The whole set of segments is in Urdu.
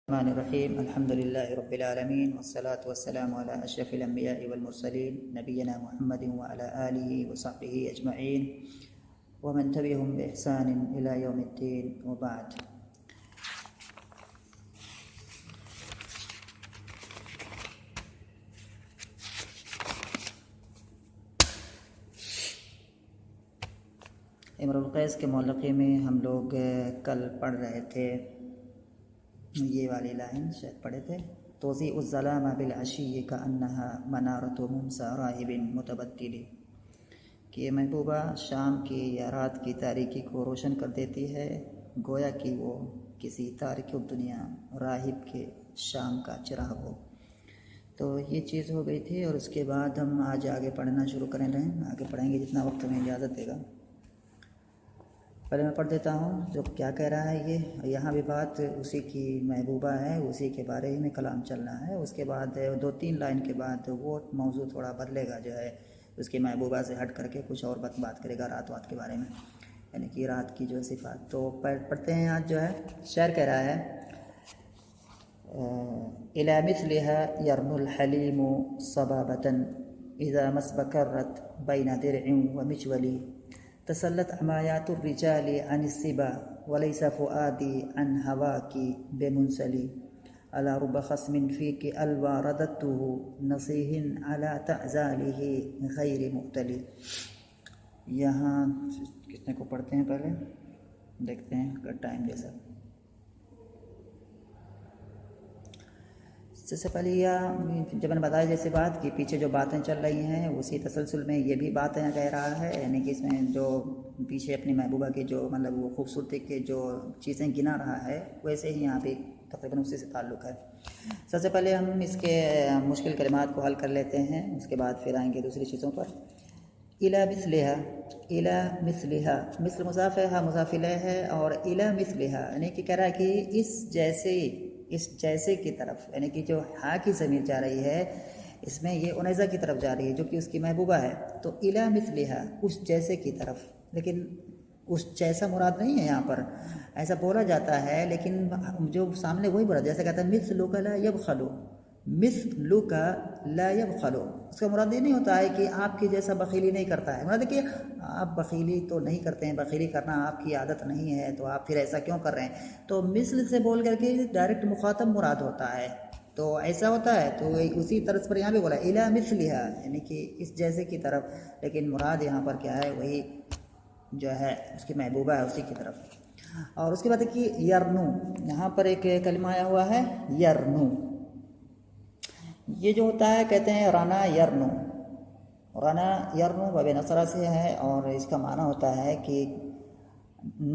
الرحمن الرحيم الحمد لله رب العالمين والصلاة والسلام على أشرف الأنبياء والمرسلين نبينا محمد وعلى آله وصحبه أجمعين ومن تبعهم بإحسان إلى يوم الدين وبعد. امرؤ القیس کے معلقے میں ہم لوگ کل پڑھ رہے تھے، یہ والی لائن شاید پڑھے تھے، توضیع الظلام بالعشی کأنها منارۃ ممسى راہب متبتل، کہ یہ محبوبہ شام کی یا رات کی تاریکی کو روشن کر دیتی ہے گویا کہ وہ کسی تارک الدنیا راہب کے شام کا چراغ ہو. تو یہ چیز ہو گئی تھی، اور اس کے بعد ہم آج آگے پڑھنا شروع کریں رہے ہیں. آگے پڑھیں گے جتنا وقت ہمیں اجازت دے گا. پہلے میں پڑھ دیتا ہوں جو کیا کہہ رہا ہے. یہ یہاں بھی بات اسی کی محبوبہ ہے، اسی کے بارے ہی میں کلام چلنا ہے. اس کے بعد 2-3 لائن کے بعد وہ موضوع تھوڑا بدلے گا، جو ہے اس کی محبوبہ سے ہٹ کر کے کچھ اور بات کرے گا رات کے بارے میں، یعنی کہ رات کی جو صفات. تو پڑھتے ہیں. آج جو ہے شعر کہہ رہا ہے إلى مثلها يرنو الحليم صبابة إذا ما استقرت بين درع ومجول، تسلت عمايات الرجال عن السبا وليس فؤادي عن هواك بمنسلي، على رب خصم فيك ألوى رددته نصيح على تعزاله غير مؤتلي. یہاں کتنے کو پڑھتے ہیں پہلے دیکھتے ہیں اگر ٹائم جیسا. سب سے پہلے جب میں نے بتایا جیسے بات کہ پیچھے جو باتیں چل رہی ہیں اسی تسلسل میں یہ بھی باتیں کہہ رہا ہے، یعنی کہ اس میں جو پیچھے اپنی محبوبہ کے جو مطلب وہ خوبصورتی کے جو چیزیں گنا رہا ہے ویسے ہی یہاں پہ تقریباً اسی سے تعلق ہے. سب سے پہلے ہم اس کے مشکل کلمات کو حل کر لیتے ہیں، اس کے بعد پھر آئیں گے دوسری چیزوں پر. إلى مثلها، إلى مثلها، مثل مضاف ہے، مضاف الیہ ہے، اور إلى مثلها یعنی کہ کہہ رہا ہے کہ اس جیسے کی طرف، یعنی کہ جو ہا کی ضمیر جا رہی ہے اس میں یہ انیزہ کی طرف جا رہی ہے جو کہ اس کی محبوبہ ہے. تو إلى مثلها اس جیسے کی طرف، لیکن اس جیسا مراد نہیں ہے یہاں پر. ایسا بولا جاتا ہے لیکن جو سامنے وہی بولا، جیسے کہتا ہے مثلک لا یبخل، مثلک لا یبخل، اس کا مراد یہ نہیں ہوتا ہے کہ آپ کی جیسا بخیلی نہیں کرتا ہے. مراد ہے کہ آپ بخیلی تو نہیں کرتے ہیں، بخیلی کرنا آپ کی عادت نہیں ہے، تو آپ پھر ایسا کیوں کر رہے ہیں. تو مثل سے بول کر کے ڈائریکٹ مخاطب مراد ہوتا ہے، تو ایسا ہوتا ہے. تو اسی طرز پر یہاں بھی بولا الی مثلھا، یعنی کہ اس جیسے کی طرف، لیکن مراد یہاں پر کیا ہے، وہی جو ہے اس کی محبوبہ ہے اسی کی طرف. اور اس کے بعد ہے کہ یرنو، یہاں پر ایک کلمہ آیا ہوا ہے یرنو. یہ جو ہوتا ہے کہتے ہیں رانا یرنو، رانا یرنو باب نصرہ سے ہے، اور اس کا معنی ہوتا ہے کہ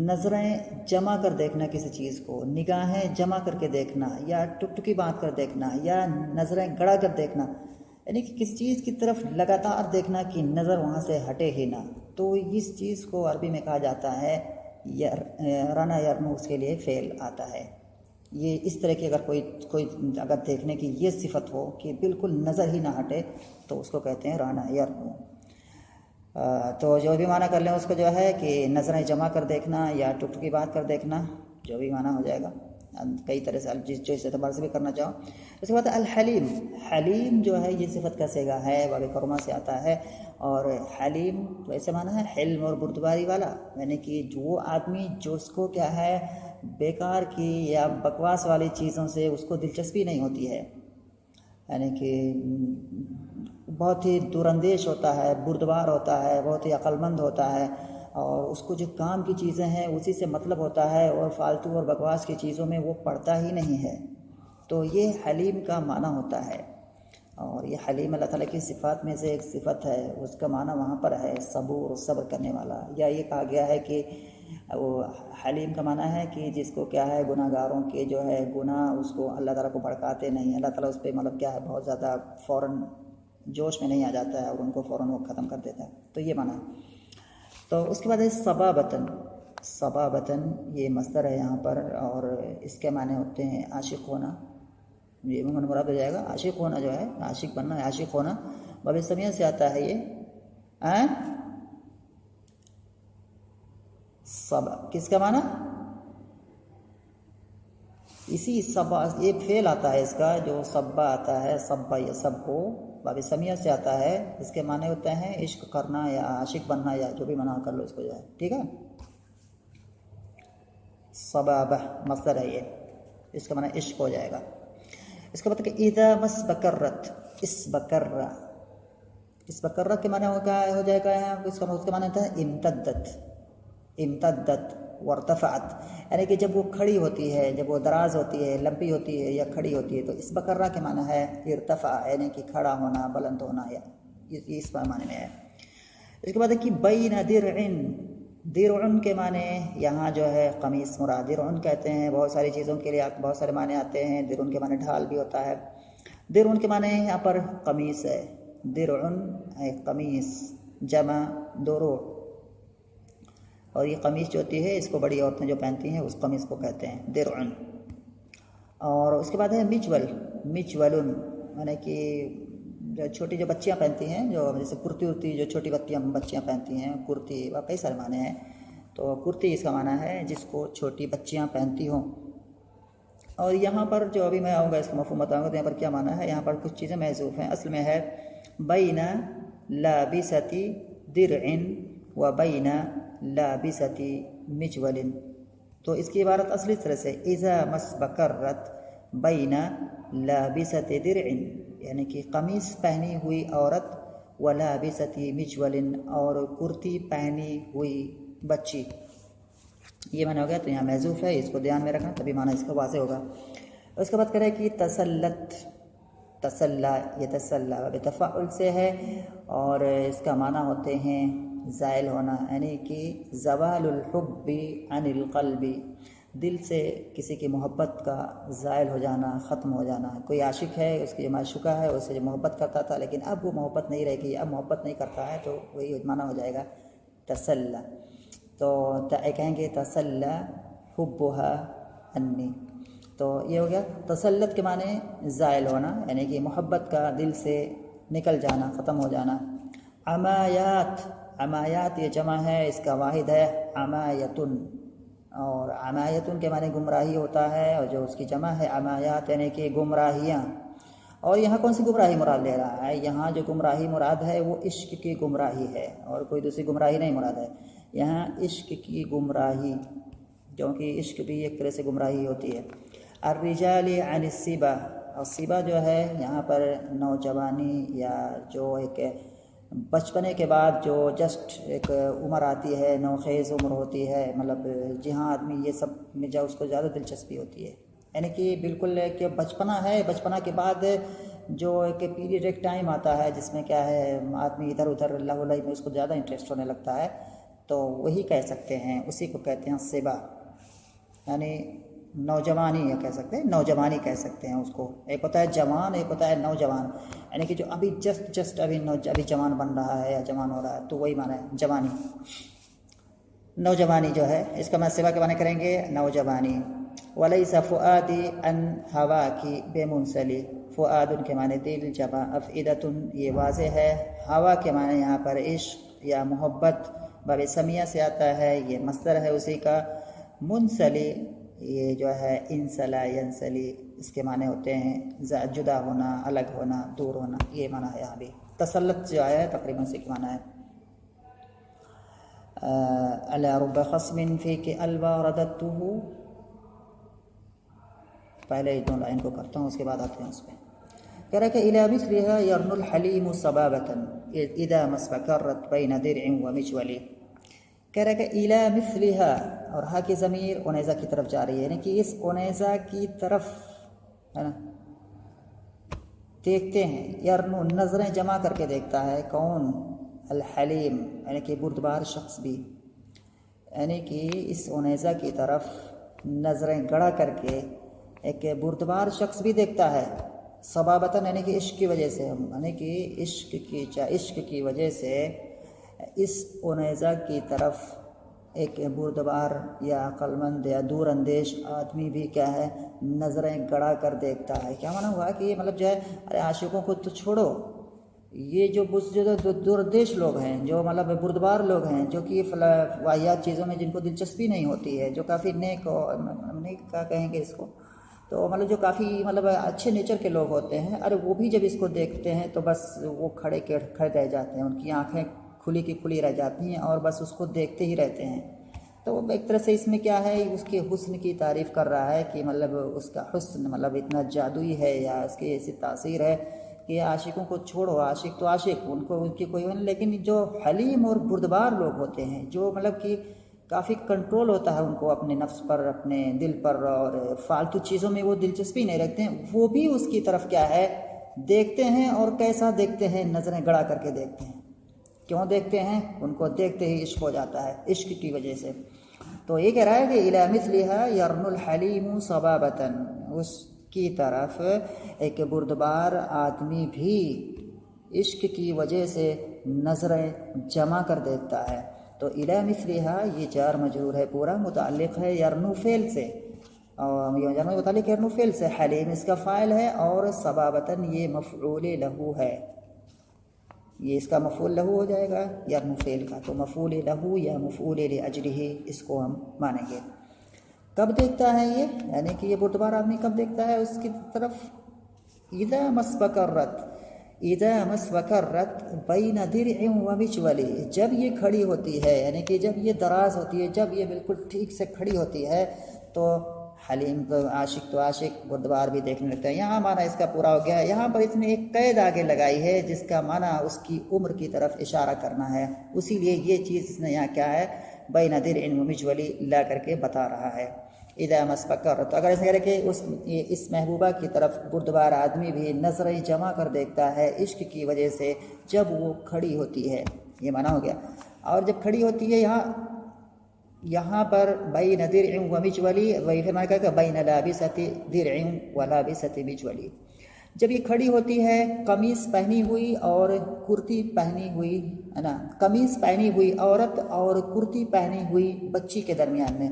نظریں جمع کر دیکھنا کسی چیز کو، نگاہیں جمع کر کے دیکھنا، یا ٹکٹکی باندھ کر دیکھنا، یا نظریں گڑا کر دیکھنا، یعنی کہ کسی چیز کی طرف لگاتار دیکھنا کہ نظر وہاں سے ہٹے ہی نہ. تو اس چیز کو عربی میں کہا جاتا ہے رانا یرنو، اس کے لیے فعل آتا ہے. یہ اس طرح کی اگر کوئی اگر دیکھنے کی یہ صفت ہو کہ بالکل نظر ہی نہ ہٹے تو اس کو کہتے ہیں رانا یرنو. تو جو بھی معنی کر لیں اس کو جو ہے کہ نظریں جمع کر دیکھنا یا ٹکٹکی بات کر دیکھنا، جو بھی معنی ہو جائے گا کئی طرح سے جو اس اعتبار سے بھی کرنا چاہو. اس کے بعد الحلیم، حلیم جو ہے یہ صفت کا صیغہ ہے، باب کرما سے آتا ہے. اور حلیم تو ایسے معنی ہے حلم اور بردباری والا، یعنی کہ وہ آدمی جو اس کو کیا ہے بیکار کی یا بکواس والی چیزوں سے اس کو دلچسپی نہیں ہوتی ہے، یعنی کہ بہت ہی دور اندیش ہوتا ہے، بردبار ہوتا ہے، بہت ہی عقل مند ہوتا ہے، اور اس کو جو کام کی چیزیں ہیں اسی سے مطلب ہوتا ہے، اور فالتو اور بکواس کی چیزوں میں وہ پڑتا ہی نہیں ہے. تو یہ حلیم کا معنی ہوتا ہے. اور یہ حلیم اللہ تعالیٰ کی صفات میں سے ایک صفت ہے، اس کا معنی وہاں پر ہے صبور، صبر کرنے والا. یا یہ کہا گیا ہے کہ وہ حلیم کا معنی ہے کہ جس کو کیا ہے گناہ گاروں کے جو ہے گناہ اس کو اللہ تعالیٰ کو بھڑکاتے نہیں، اللہ تعالیٰ اس پہ مطلب کیا ہے بہت زیادہ فوراً جوش میں نہیں آ جاتا ہے اور ان کو فوراً وہ ختم کر دیتا ہے. تو یہ معنی ہے. تو اس کے بعد ہے صبابتن. صبابتن یہ مصدر ہے یہاں پر، اور اس کے معنی ہوتے ہیں عاشق ہونا. یہ عموماً مراد ہو جائے گا عاشق ہونا، جو ہے عاشق بننا ہے، عاشق ہونا. باب سمیہ سے آتا ہے یہ. صبا کس کا معنی؟ اسی صبا یہ فعل آتا ہے اس کا جو صبا آتا ہے، صبا یا سب کو باب سمیہ سے آتا ہے، اس کے معنی ہوتے ہیں عشق کرنا یا عاشق بننا یا جو بھی منع کر لو اس کو جو ہے، ٹھیک ہے. صبابہ مصدر ہے یہ، اس کا معنی عشق ہو جائے گا. اس کے بعد کہ اذا مس بکرت، اس بکرہ کے معنی ہو جائے گا اس کا معنی ہوتا ہے امتدت وارتفعت، یعنی کہ جب وہ کھڑی ہوتی ہے، جب وہ دراز ہوتی ہے، لمبی ہوتی ہے یا کھڑی ہوتی ہے، تو اس بکرہ کے معنی ہے ارتفع، یعنی کہ کھڑا ہونا، بلند ہونا، یا اس معنی میں ہے. اس کے بعد ہے کہ بین درعن کے معنی یہاں جو ہے قمیص مراد. درعن کہتے ہیں بہت ساری چیزوں کے لیے، بہت سارے معنی آتے ہیں. درعن کے معنی ڈھال بھی ہوتا ہے. درعن کے معنی یہاں پر قمیص ہے. درعن قمیص جمع دروع، اور یہ قمیص جو ہوتی ہے اس کو بڑی عورتیں جو پہنتی ہیں اس قمیص کو کہتے ہیں درعن. اور اس کے بعد ہے مچولن، یعنی کہ جو چھوٹی جو بچیاں پہنتی ہیں، جو جیسے کرتی جو چھوٹی بچیاں پہنتی ہیں، کرتی کئی سارے معنی ہیں. تو کرتی اس کا معنی ہے جس کو چھوٹی بچیاں پہنتی ہوں. اور یہاں پر جو ابھی میں آؤں گا اس کا مفہوم بتاؤں گا تو یہاں پر کیا معنی ہے. یہاں پر کچھ چیزیں محذوف ہیں. اصل میں ہے بین لابستی درع و بین لابستی مجول. تو اس کی عبارت اصلی طرح سے اذا مس بکرت بین لابست درع، یعنی کہ قمیص پہنی ہوئی عورت و لابستی مجول، اور کرتی پہنی ہوئی بچی. یہ معنی ہو گیا. تو یہاں محذوف ہے، اس کو دھیان میں رکھنا تبھی معنی اس کا واضح ہوگا. اس کے بعد کرے کہ تسلت، تسلا، یہ تسلا بتفاعل سے ہے، اور اس کا معنی ہوتے ہیں زائل ہونا، یعنی کہ زوال الحب عن القلب، دل سے کسی کی محبت کا زائل ہو جانا، ختم ہو جانا. کوئی عاشق ہے، اس کی جو معشوقہ ہے اس سے جو محبت کرتا تھا، لیکن اب وہ محبت نہیں رہے گی، اب محبت نہیں کرتا ہے، تو وہی معنی ہو جائے گا تسلا. تو کہیں گے تسلا حبها انی. تو یہ ہو گیا. تسلت کے معنی زائل ہونا، یعنی کہ محبت کا دل سے نکل جانا، ختم ہو جانا. عمایات، عمایات یہ جمع ہے، اس کا واحد ہے عمایتن. اور عمایتن کے معنی گمراہی ہوتا ہے، اور جو اس کی جمع ہے عمایات، یعنی کہ گمراہیاں. اور یہاں کون سی گمراہی مراد لے رہا ہے؟ یہاں جو گمراہی مراد ہے وہ عشق کی گمراہی ہے، اور کوئی دوسری گمراہی نہیں مراد ہے. یہاں عشق کی گمراہی، کیونکہ عشق بھی ایک طرح سے گمراہی ہوتی ہے. الرجال عن الصبا، اور صبا جو ہے یہاں پر نوجوانی، یا جو ایک بچپنے کے بعد جو جسٹ ایک عمر آتی ہے، نوخیز عمر ہوتی ہے، مطلب جہاں آدمی یہ سب میں جو اس کو زیادہ دلچسپی ہوتی ہے، یعنی کہ بالکل کہ بچپنا ہے. بچپنا کے بعد جو ایک پیریڈ، ایک ٹائم آتا ہے جس میں کیا ہے آدمی ادھر ادھر اللہ اللہ میں اس کو زیادہ انٹرسٹ ہونے لگتا ہے، تو وہی کہہ سکتے ہیں، اسی کو کہتے ہیں صبا، یعنی نوجوانی. یا کہہ سکتے ہیں نوجوانی کہہ سکتے ہیں اس کو. ایک ہوتا ہے جوان، ایک ہوتا ہے نوجوان، یعنی کہ جو ابھی جسٹ ابھی جوان بن رہا ہے یا جوان ہو رہا ہے، تو وہی معنی ہے جوانی. نوجوانی جو ہے اس کا میں صبا کے معنی کریں گے نوجوانی. ولیس فؤادی ان ہواکی بمنسلی، فؤاد کے معنی دل، جمع افئدۃ، یہ واضح ہے. ہوا کے معنی یہاں پر عشق یا محبت، باب سمیہ سے آتا ہے، یہ مصدر ہے اسی کا. منسلی یہ جو ہے انسلا ینسلی، اس کے معنی ہوتے ہیں جدا ہونا، الگ ہونا، دور ہونا. یہ معنی ہے یہاں بھی. تسلط جو ہے تقریباً اسی کے معنی ہے. الا رب خصم فیک الوا رددته، پہلے دو لائن کو کرتا ہوں، اس کے بعد آتے ہیں اس پہ. کہہ رہا کہ الى مثلها يرن الحلیم صبابة اذا ما استقرت بین درع ومجول. کہہ رہا کہ الى مثلها، اور ہا کی ضمیر انیزہ کی طرف جا رہی ہے، یعنی کہ اس انیزہ کی طرف ہے نا دیکھتے ہیں. یرنو نظریں جمع کر کے دیکھتا ہے کون؟ الحلیم، یعنی کہ بردبار شخص بھی، یعنی کہ اس انیزہ کی طرف نظریں گڑا کر کے ایک بردبار شخص بھی دیکھتا ہے. صبابتاً یعنی کہ عشق کی وجہ سے، یعنی کہ عشق کی وجہ سے اس انیزہ کی طرف ایک بردبار یا عقلمند یا دور اندیش آدمی بھی کیا ہے نظریں گڑا کر دیکھتا ہے. کیا معنی ہوا کہ مطلب جو ہے ارے عاشقوں کو تو چھوڑو، یہ جو دور اندیش لوگ ہیں، جو مطلب بردبار لوگ ہیں، جو کہ واحیات چیزوں میں جن کو دلچسپی نہیں ہوتی ہے، جو کافی نیک کا کہیں گے اس کو، تو مطلب جو کافی مطلب اچھے نیچر کے لوگ ہوتے ہیں، ارے وہ بھی جب اس کو دیکھتے ہیں تو بس وہ کھڑے رہ جاتے ہیں، ان کی آنکھیں کھلی کی کھلی رہ جاتی ہیں اور بس اس کو دیکھتے ہی رہتے ہیں۔ تو ایک طرح سے اس میں کیا ہے، اس کے حسن کی تعریف کر رہا ہے کہ مطلب اس کا حسن مطلب اتنا جادوئی ہے یا اس کی ایسی تاثیر ہے کہ عاشقوں کو چھوڑو، عاشق تو عاشق، ان کی کوئی نہیں، لیکن جو حلیم اور بردبار لوگ ہوتے ہیں، جو مطلب کہ کافی کنٹرول ہوتا ہے ان کو اپنے نفس پر، اپنے دل پر، اور فالتو چیزوں میں وہ دلچسپی نہیں رکھتے ہیں، وہ بھی اس کی طرف کیا ہے دیکھتے ہیں، اور کیسا دیکھتے ہیں، نظریں گڑا کر کے دیکھتے ہیں۔ کیوں دیکھتے ہیں؟ ان کو دیکھتے ہی عشق ہو جاتا ہے، عشق کی وجہ سے۔ تو یہ کہہ رہا ہے کہ الی مثلھا یرن الحلیم صبابۃ، اس کی طرف ایک بردبار آدمی بھی عشق کی وجہ سے نظریں جمع کر دیتا ہے۔ تو الی مثلھا یہ جار مجرور ہے پورا، متعلق ہے یرنو فعل سے، اور یہ متعلق یرنو فعل سے، حلیم اس کا فاعل ہے، اور صبابۃ یہ مفعول لہو ہے، یہ اس کا مفعول لہو ہو جائے گا یرنو فعل کا، تو مفعول لہو یا مفعول لاجلہ اس کو ہم مانیں گے۔ کب دیکھتا ہے یہ، یعنی کہ یہ بردبار آدمی کب دیکھتا ہے اس کی طرف؟ اذا مسبکرت بین درع و مجول، جب یہ کھڑی ہوتی ہے، یعنی کہ جب یہ دراز ہوتی ہے، جب یہ بالکل ٹھیک سے کھڑی ہوتی ہے، تو حلیم تو عاشق بردبار بھی دیکھنے لگتا ہے۔ یہاں معنی اس کا پورا ہو گیا ہے۔ یہاں پر اس نے ایک قید آگے لگائی ہے جس کا معنی اس کی عمر کی طرف اشارہ کرنا ہے، اسی لیے یہ چیز اس نے یہاں کیا ہے بین درع و مجول لا کر کے بتا رہا ہے۔ اذا مسبکرت، تو اگر اس نے کہ اس محبوبہ کی طرف بردبار آدمی بھی نظریں جمع کر دیکھتا ہے عشق کی وجہ سے جب وہ کھڑی ہوتی ہے، یہ معنی ہو گیا۔ اور جب کھڑی ہوتی ہے یہاں پر بین درع و مجول، وہی پھر میں کہا کہ بین لابست درع و لابست مجول، جب یہ کھڑی ہوتی ہے قمیص پہنی ہوئی اور کرتی پہنی ہوئی ہے نا، قمیص پہنی ہوئی عورت اور کرتی پہنی ہوئی بچی کے درمیان میں،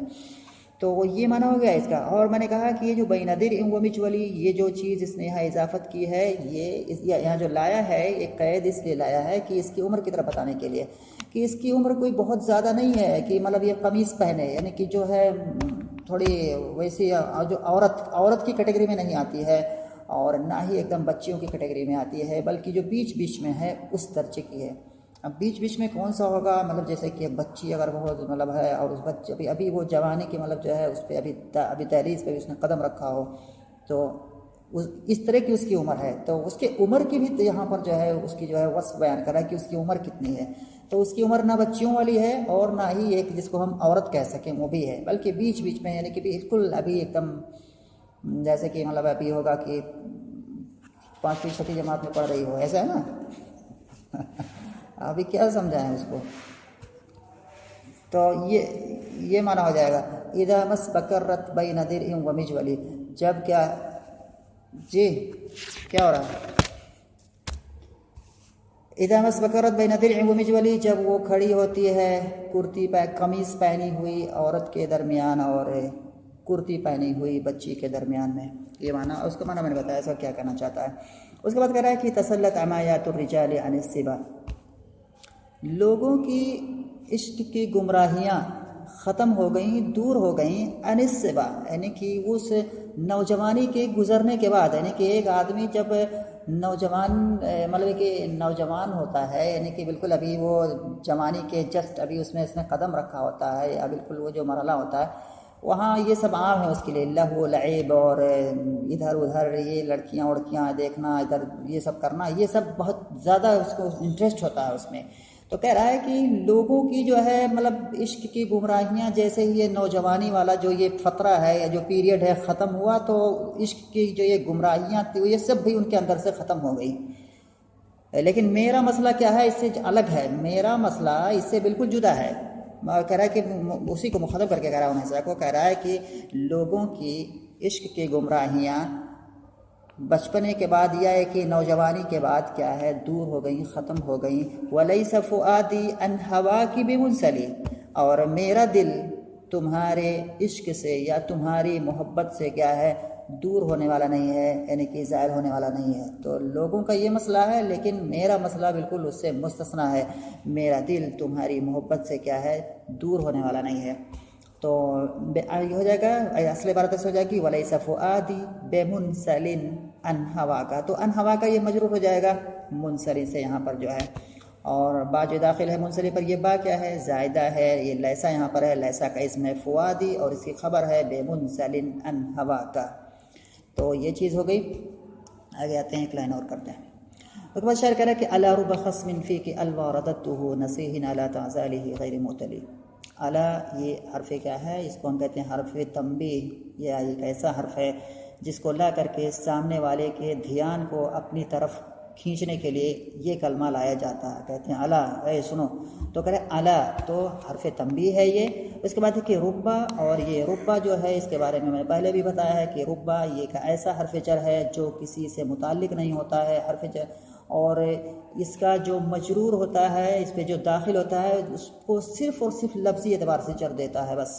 تو یہ معنی ہو گیا اس کا۔ اور میں نے کہا کہ یہ جو بین درع و مجول، یہ جو چیز اس نے یہاں اضافت کی ہے، یہ یہاں جو لایا ہے ایک قید اس لیے لایا ہے کہ اس کی عمر کی طرف بتانے کے لیے کہ اس کی عمر کوئی بہت زیادہ نہیں ہے کہ مطلب یہ قمیص پہنے، یعنی کہ جو ہے تھوڑی ویسی جو عورت کی کیٹیگری میں نہیں آتی ہے، اور نہ ہی ایک دم بچیوں کی کیٹیگری میں آتی ہے، بلکہ جو بیچ میں ہے اس درجے کی ہے۔ اب بیچ میں کون سا ہوگا، مطلب جیسے کہ بچی اگر بہت مطلب ہے، اور اس بچے ابھی وہ جوانی کی مطلب جو ہے اس پہ ابھی دہلیز پہ اس نے قدم رکھا ہو، تو اس طرح کی اس کی عمر ہے، تو اس کے عمر کی بھی یہاں پر جو ہے اس کی جو ہے وصف بیان کرا کہ اس کی عمر کتنی ہے۔ تو اس کی عمر نہ بچیوں والی ہے اور نہ ہی ایک جس کو ہم عورت کہہ سکیں وہ بھی ہے، بلکہ بیچ میں، یعنی کہ بالکل ابھی ایک دم جیسے کہ مطلب ابھی ہوگا کہ 5ویں 6ٹھی جماعت میں پڑھ رہی ہو، ایسا ہے نا ابھی کیا سمجھائیں اس کو، تو یہ معنی ہو جائے گا اذا مسبکرت بین درع و مجول، جب کیا جی کیا ہو رہا ہے، اذا مسبکرت بین درع و مجول، جب وہ کھڑی ہوتی ہے قمیص پہنی ہوئی عورت کے درمیان اور کرتی پہنی ہوئی بچی کے درمیان میں، یہ معنی اس کا معنی میں نے بتایا، اس کا کیا کہنا چاہتا ہے۔ اس کے بعد کہہ رہا ہے کہ تسلط عمایات الرجال عن السبا، لوگوں کی عشق کی گمراہیاں ختم ہو گئیں، دور ہو گئیں، عن السبا، یعنی کہ اس نوجوانی کے گزرنے کے بعد، یعنی کہ ایک آدمی جب مطلب کہ نوجوان ہوتا ہے، یعنی کہ بالکل ابھی وہ جوانی کے جسٹ ابھی اس نے قدم رکھا ہوتا ہے، یا بالکل وہ جو مرحلہ ہوتا ہے، وہاں یہ سب عام ہے اس کے لیے، لہو لعب اور ادھر ادھر یہ لڑکیاں دیکھنا، ادھر یہ سب کرنا، یہ سب بہت زیادہ اس کو انٹرسٹ ہوتا ہے اس میں۔ تو کہہ رہا ہے کہ لوگوں کی جو ہے مطلب عشق کی گمراہیاں، جیسے ہی یہ نوجوانی والا جو یہ فترہ ہے یا جو پیریڈ ہے ختم ہوا، تو عشق کی جو یہ گمراہیاں تھی یہ سب بھی ان کے اندر سے ختم ہو گئی۔ لیکن میرا مسئلہ کیا ہے، اس سے الگ ہے، میرا مسئلہ اس سے بالکل جدا ہے۔ کہہ رہا ہے کہ اسی کو مخاطب کر کے کہہ رہا ہوں ایسا کو، کہہ رہا ہے کہ لوگوں کی عشق کی گمراہیاں بچپنے کے بعد یا کہ نوجوانی کے بعد کیا ہے دور ہو گئیں، ختم ہو گئیں۔ وَلَيْسَ فُؤَادِي عَنْ هَوَاكِ بِمُنْسَلِي، اور میرا دل تمہارے عشق سے یا تمہاری محبت سے کیا ہے دور ہونے والا نہیں ہے، یعنی کہ زائل ہونے والا نہیں ہے۔ تو لوگوں کا یہ مسئلہ ہے، لیکن میرا مسئلہ بالکل اس سے مستثنا ہے، میرا دل تمہاری محبت سے کیا ہے دور ہونے والا نہیں ہے۔ تو یہ ہو جائے گا، اصل عبارت ایسے ہو جائے گی ولیس فؤادی بمنسلن عن ہوا کا، تو ان ہوا کا یہ مجرور ہو جائے گا منسلن سے یہاں پر جو ہے، اور با جو داخل ہے منسلن پر، یہ با کیا ہے زائدہ ہے، یہ لیسا یہاں پر ہے، لیسا کا اسم ہے فؤادی اور اس کی خبر ہے بمنسلن عن ہوا کا، تو یہ چیز ہو گئی۔ آگے آتے ہیں، ایک لائن اور کرتے ہیں۔ اس کے بعد شاعر کہہ رہا ہے کہ الا رب خصم فیک الوا رددته نصیح علی تعزاله غیر معتلی۔ الا یہ حرف کیا ہے، اس کو ہم کہتے ہیں حرف تنبیہ، یا ایک ایسا حرف ہے جس کو لا کر کے سامنے والے کے دھیان کو اپنی طرف کھینچنے کے لیے یہ کلمہ لایا جاتا ہے، کہتے ہیں الا، اے سنو، تو کہہ رہے الا، تو حرف تنبیہ ہے یہ۔ اس کے بعد ہے کہ ربا، اور یہ ربا جو ہے اس کے بارے میں نے پہلے بھی بتایا ہے کہ ربا یہ ایک ایسا حرف جر ہے جو کسی سے متعلق نہیں ہوتا ہے، حرف جر، اور اس کا جو مجرور ہوتا ہے، اس پہ جو داخل ہوتا ہے، اس کو صرف اور صرف لفظی اعتبار سے جر دیتا ہے، بس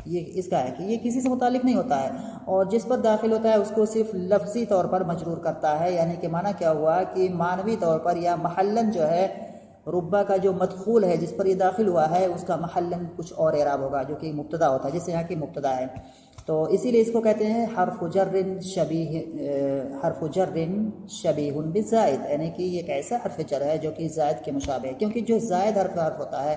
یہ اس کا ہے کہ یہ کسی سے متعلق نہیں ہوتا ہے، اور جس پر داخل ہوتا ہے اس کو صرف لفظی طور پر مجرور کرتا ہے، یعنی کہ معنی کیا ہوا کہ معنوی طور پر یا محلن جو ہے ربا کا جو مدخول ہے جس پر یہ داخل ہوا ہے اس کا محلن کچھ اور اعراب ہوگا جو کہ مبتدا ہوتا ہے، جس سے یہاں کی مبتدا ہے، تو اسی لیے اس کو کہتے ہیں حرف جر شبیہ بالزائد، یعنی کہ یہ ایک ایسا حرف جر ہے جو کہ زائد کے مشابہ ہے، کیونکہ جو زائد حرف ہوتا ہے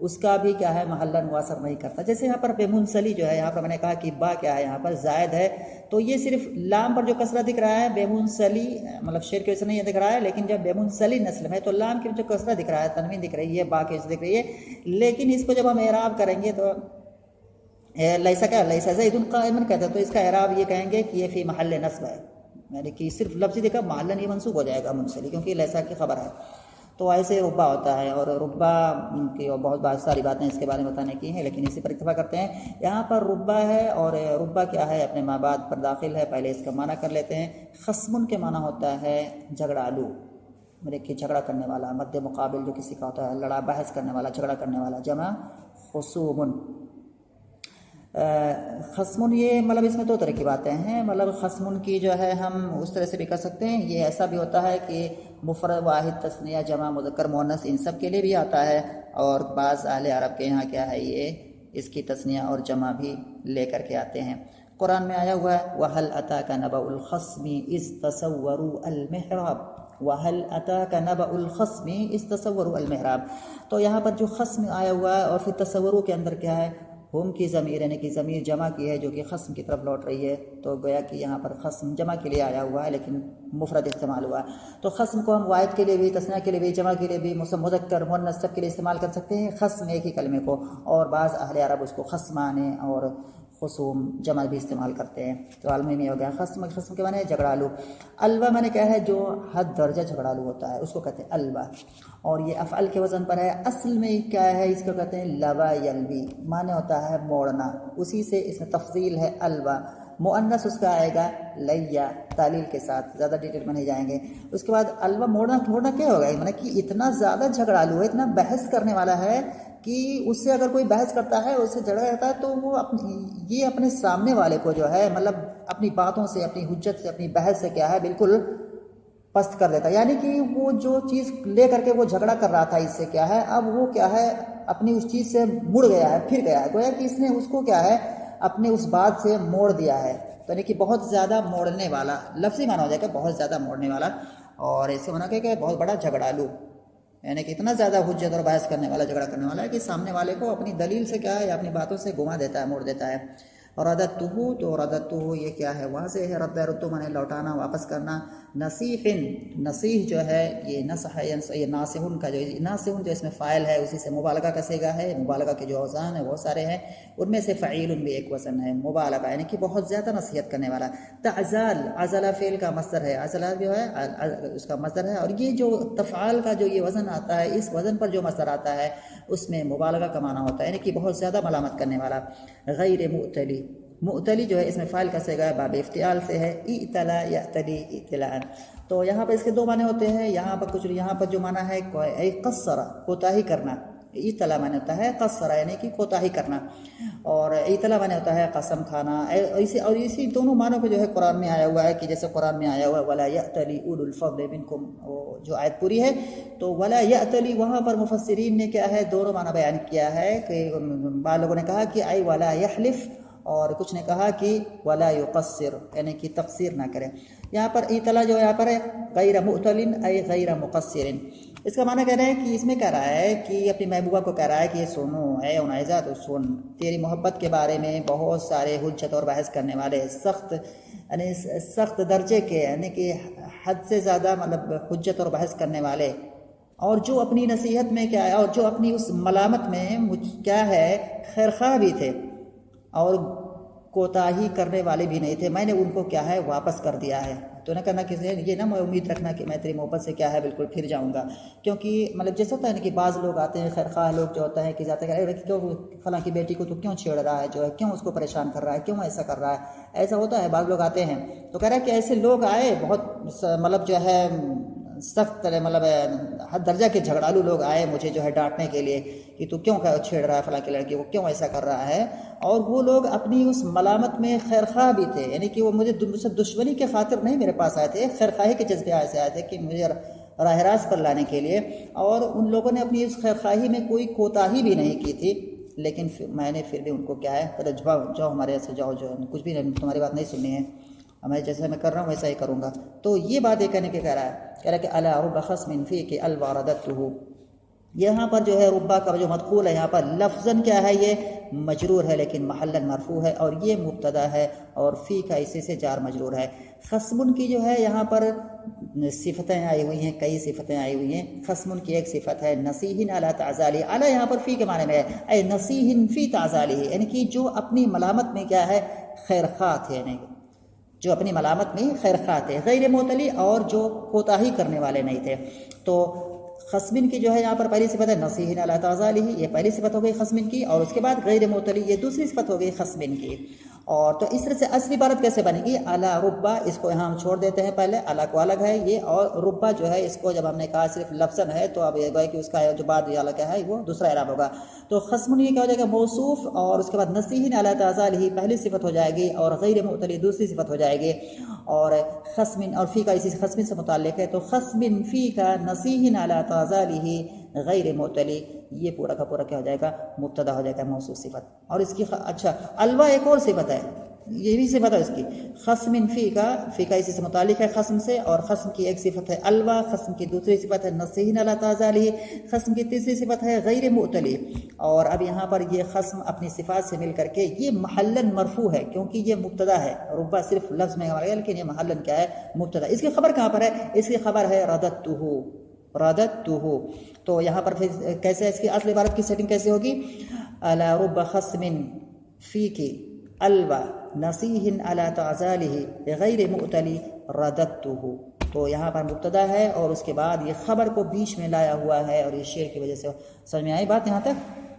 اس کا بھی کیا ہے محلن وہ اثر نہیں کرتا۔ جیسے یہاں پر بے منسلی جو ہے، یہاں پر میں نے کہا کہ با کیا ہے، یہاں پر زائد ہے، تو یہ صرف لام پر جو کسرہ دکھ رہا ہے بے منسلی، مطلب شیر کی وجہ سے نہیں دکھ رہا ہے، لیکن جب بے منسلی نسل میں تو لام کی جو کسرہ دکھ رہا ہے، تنوین دکھ رہی ہے، با کی وجہ سے دکھ رہی ہے، لیکن اس کو جب ہم اعراب کریں گے تو لیسا کیا، لیسا زید قائمن کہتے ہیں، تو اس کا اعراب یہ کہیں گے کہ یہ فی محل نصب ہے، یعنی کہ صرف لفظی دیکھا محلن یہ منصوب ہو جائے گا منسلی، کیونکہ لیسا کی خبر ہے، تو ایسے ربا ہوتا ہے، اور ربا کی بہت ساری باتیں اس کے بارے میں بتانے کی ہیں، لیکن اسی پر اتفاق کرتے ہیں۔ یہاں پر ربا ہے، اور ربا کیا ہے اپنے ماں بعد پر داخل ہے، پہلے اس کا معنی کر لیتے ہیں۔ خصمن کے معنی ہوتا ہے جھگڑالو، کہ جھگڑا کرنے والا، مد مقابل جو کسی کا ہوتا ہے، لڑا بحث کرنے والا، جھگڑا کرنے والا، جمع خصومن۔ خصمن یہ مطلب اس میں دو طرح کی باتیں ہیں، مطلب خصمن کی جو ہے ہم اس طرح سے بھی کر سکتے ہیں، یہ ایسا بھی ہوتا ہے کہ مفرد، واحد، تثنیہ، جمع، مذکر، مؤنث ان سب کے لیے بھی آتا ہے، اور بعض اہل عرب کے یہاں کیا ہے یہ اس کی تثنیہ اور جمع بھی لے کر کے آتے ہیں۔ قرآن میں آیا ہوا ہے وَهَلْ أَتَاكَ نَبَأُ الْخَصْمِ إِذْ تَسَوَّرُوا الْمِحْرَابَ، وَهَلْ أَتَاكَ نَبَأُ الْخَصْمِ إِذْ تَسَوَّرُوا الْمِحْرَابَ، تو یہاں پر جو خصم آیا ہوا ہے، اور پھر تصورو کے اندر کیا ہے ہم کی ضمیر، یعنی کہ ضمیر جمع کی ہے جو کہ خصم کی طرف لوٹ رہی ہے، تو گویا کہ یہاں پر خصم جمع کے لیے آیا ہوا ہے لیکن مفرد استعمال ہوا ہے، تو خصم کو ہم واحد کے لیے بھی، تثنیہ کے لیے بھی، جمع کے لیے بھی، مذکر، مؤنث سب کے لیے استعمال کر سکتے ہیں خصم ایک ہی کلمے کو، اور بعض اہل عرب اس کو خصمانے اور خصوم جمع بھی استعمال کرتے ہیں، تو عالمی میں ہو گیا خصم کے معنی جھگڑالو۔ الوا میں نے کہا ہے جو حد درجہ جھگڑالو ہوتا ہے اس کو کہتے ہیں الوا، اور یہ افعل کے وزن پر ہے، اصل میں کیا ہے اس کو کہتے ہیں لوا یلوی، معنی ہوتا ہے موڑنا، اسی سے اس میں تفضیل ہے الوا، مؤنث اس کا آئے گا لیا، تعلیل کے ساتھ، زیادہ ڈیٹیل میں نہیں جائیں گے۔ اس کے بعد الوا موڑنا کیا ہوگا، مطلب کہ اتنا زیادہ جھگڑالو ہے، اتنا بحث کرنے والا ہے کہ اس سے اگر کوئی بحث کرتا ہے، اس سے جھگڑا رہتا ہے، تو وہ یہ اپنے سامنے والے کو جو ہے مطلب اپنی باتوں سے، اپنی حجت سے، اپنی بحث سے کیا ہے بالکل پست کر دیتا ہے، یعنی کہ وہ جو چیز لے کر کے وہ جھگڑا کر رہا تھا اس سے کیا ہے اب وہ کیا ہے اپنی اس چیز سے مڑ گیا ہے، پھر گیا ہے، گویا کہ اس نے اس کو کیا ہے اپنے اس بات سے موڑ دیا ہے، تو یعنی کہ بہت زیادہ موڑنے والا، لفظی معنی ہو جائے گا بہت زیادہ موڑنے والا، اور اس سے معنی کہ بہت بڑا جھگڑالو، یعنی کہ اتنا زیادہ حجت اور بحث کرنے والا، جھگڑا کرنے والا ہے کہ سامنے والے کو اپنی دلیل سے کیا ہے یا اپنی باتوں سے گھما دیتا ہے، موڑ دیتا ہے۔ اور رددتہ، تو رددتہ یہ کیا ہے واضح ہے، رد معنی لوٹانا، واپس کرنا۔ نصیح، نصیح جو ہے یہ نصح ہے، یہ ناصحن کا جو ناصحن جو اس میں فاعل ہے اسی سے مبالغہ کا صیغہ ہے، مبالغہ کے جو اوزان ہیں بہت سارے ہیں، ان میں سے فعیل بھی ایک وزن ہے، مبالغہ یعنی کہ بہت زیادہ نصیحت کرنے والا۔ تعزال، عزل فعل کا مصدر ہے، عزل جو ہے اس کا مصدر ہے، اور یہ جو تفعال کا جو یہ وزن آتا ہے، اس وزن پر جو مصدر آتا ہے اس میں مبالغہ کا معنی ہوتا ہے، یعنی کہ بہت زیادہ ملامت کرنے والا۔ غیر مؤتلی، مؤتلی جو ہے اس میں فاعل کا صیغہ ہے، باب افتعال سے ہے، ائتلا یأتلی ائتلاء، تو یہاں پر اس کے دو معنی ہوتے ہیں، یہاں پر جو معنی ہے قصر، کوتاہی کرنا، اتلا معنی ہوتا ہے قصر یعنی کہ کوتاہی کرنا، اور اتلا معنی ہوتا ہے قسم کھانا. اور اسی دونوں معنوں پہ جو ہے قرآن میں آیا ہوا ہے کہ جیسے قرآن میں آیا ہوا ہے وَلَا يَأْتَلِ أُولُو الْفَضْلِ مِنْكُمْ، جو آیت پوری ہے تو وَلَا يَأْتَلِ وہاں پر مفسرین نے کیا ہے دونوں معنی بیان کیا ہے کہ بعض لوگوں نے کہا کہ ای وَلَا يَحْلِفْ، اور کچھ نے کہا کہ وَلَا يُقَصِّرْ یعنی کہ تقصیر نہ کرے. یہاں پر اتلا جو یہاں پر ہے غیر مؤتل ای غیر مقصر. اس کا معنی کہہ رہے ہیں کہ اس میں کہہ رہا ہے کہ اپنی محبوبہ کو کہہ رہا ہے کہ سنو اے عنیزہ تو سن، تیری محبت کے بارے میں بہت سارے حجت اور بحث کرنے والے سخت درجے کے یعنی کہ حد سے زیادہ مطلب حجت اور بحث کرنے والے، اور جو اپنی نصیحت میں کیا ہے اور جو اپنی اس ملامت میں کیا ہے خیرخواہ بھی تھے اور کوتاہی کرنے والے بھی نہیں تھے، میں نے ان کو کیا ہے واپس کر دیا ہے. تو نہ کرنا کسی یہ نہ امید رکھنا کہ میں تیری محبت سے کیا ہے بالکل پھر جاؤں گا، کیونکہ مطلب جیسا ہوتا ہے نا کہ بعض لوگ آتے ہیں خیرخواہ لوگ جو ہوتا ہے کہ جاتے ہیں کیوں فلاں کی بیٹی کو تو کیوں چھیڑ رہا ہے، جو ہے کیوں اس کو پریشان کر رہا ہے، کیوں ایسا کر رہا ہے، ایسا ہوتا ہے. بعض لوگ آتے ہیں تو کہہ رہا ہے کہ ایسے لوگ آئے بہت مطلب جو ہے سخت مطلب حد درجہ کے جھگڑالو لوگ آئے مجھے جو ہے ڈانٹنے کے لیے کہ تو کیوں چھیڑ رہا ہے فلاں کی لڑکی کو، کیوں ایسا کر رہا ہے. اور وہ لوگ اپنی اس ملامت میں خیرخواہ بھی تھے، یعنی کہ وہ مجھے دشمنی کے خاطر نہیں میرے پاس آئے تھے، خیرخواہی کے جذبے سے آئے تھے کہ مجھے راہ راست پر لانے کے لیے. اور ان لوگوں نے اپنی اس خیرخواہی میں کوئی کوتاہی بھی نہیں کی تھی، لیکن میں نے پھر بھی ان کو کیا ہے جاؤ ہمارے سے جاؤ، جو کچھ بھی نہیں، تمہاری بات نہیں سننی ہے، میں جیسے میں کر رہا ہوں ویسا ہی کروں گا. تو یہ بات یہ کہنے کے کہہ رہا ہے کہ الا رب خصم فیک الوا رددته. یہاں پر جو ہے ربا کا جو مدخول ہے یہاں پر لفظاً کیا ہے یہ مجرور ہے لیکن محلاً مرفوع ہے، اور یہ مبتدا ہے اور فی کا اسی سے جار مجرور ہے. خصم کی جو ہے یہاں پر صفتیں آئی ہوئی ہیں، کئی صفتیں آئی ہوئی ہیں. خصم کی ایک صفت ہے نصیح علی تعزالی، علی یہاں پر فی کے معنی میں ہے اے نصیح فی تعزالی، یعنی کہ جو اپنی ملامت میں کیا ہے خیرخواہ تھے، یعنی جو اپنی ملامت میں خیرخواہ تھے، غیر معتلی اور جو کوتاہی کرنے والے نہیں تھے. تو خصمن کی جو ہے یہاں پر پہلی صفت ہے نصیح علی تعزالی، یہ پہلی صفت ہو گئی خصمن کی، اور اس کے بعد غیر معتلی یہ دوسری صفت ہو گئی خصمن کی. اور تو اس طرح سے اصلی عبارت کیسے بنے گی الا ربا، اس کو یہاں ہم چھوڑ دیتے ہیں، پہلے الا کو الگ ہے یہ، اور ربا جو ہے اس کو جب ہم نے کہا صرف لفظاً ہے تو اب یہ گویا کہ اس کا جو بعد یہ الگ ہے وہ دوسرا اعراب ہوگا. تو خصمن یہ کیا ہو جائے گا موصوف، اور اس کے بعد نصیح علی تعزالی پہلی صفت ہو جائے گی اور غیر معتلی دوسری صفت ہو جائے گی. اور خصمن اور فی کا اسی خصمن سے متعلق ہے، تو خصمن فی کا نصیح علی تعزالی غیر معتلی، یہ پورا کا پورا کیا ہو جائے گا مبتدا ہو جائے گا موصوف صفت. اور اس کی اچھا الوا ایک اور صفت ہے، یہ بھی صفت ہے اس کی. خصم فی کا اسی سے متعلق ہے خصم سے، اور خصم کی ایک صفت ہے الوا، خصم کی دوسری صفت ہے نصیح علی تعزالی، خصم کی تیسری صفت ہے غیر معتلی. اور اب یہاں پر یہ خصم اپنی صفات سے مل کر کے یہ محلاً مرفوع ہے کیونکہ یہ مبتدا ہے، ربا صرف لفظ میں ہمارا لیکن یہ محلاً کیا ہے مبتدا. اس کی خبر کہاں پر ہے؟ اس کی خبر ہے رددتہ. تو یہاں پر پھر کیسے اس کی اصل عبارت کی سیٹنگ کیسے ہوگی؟ الا رب خصم فیک الوا نصیح علی تعزالی غیر معتلی رددتہ. تو یہاں پر مبتدا ہے اور اس کے بعد یہ خبر کو بیچ میں لایا ہوا ہے، اور یہ شعر کی وجہ سے سمجھ میں آئی بات یہاں تک؟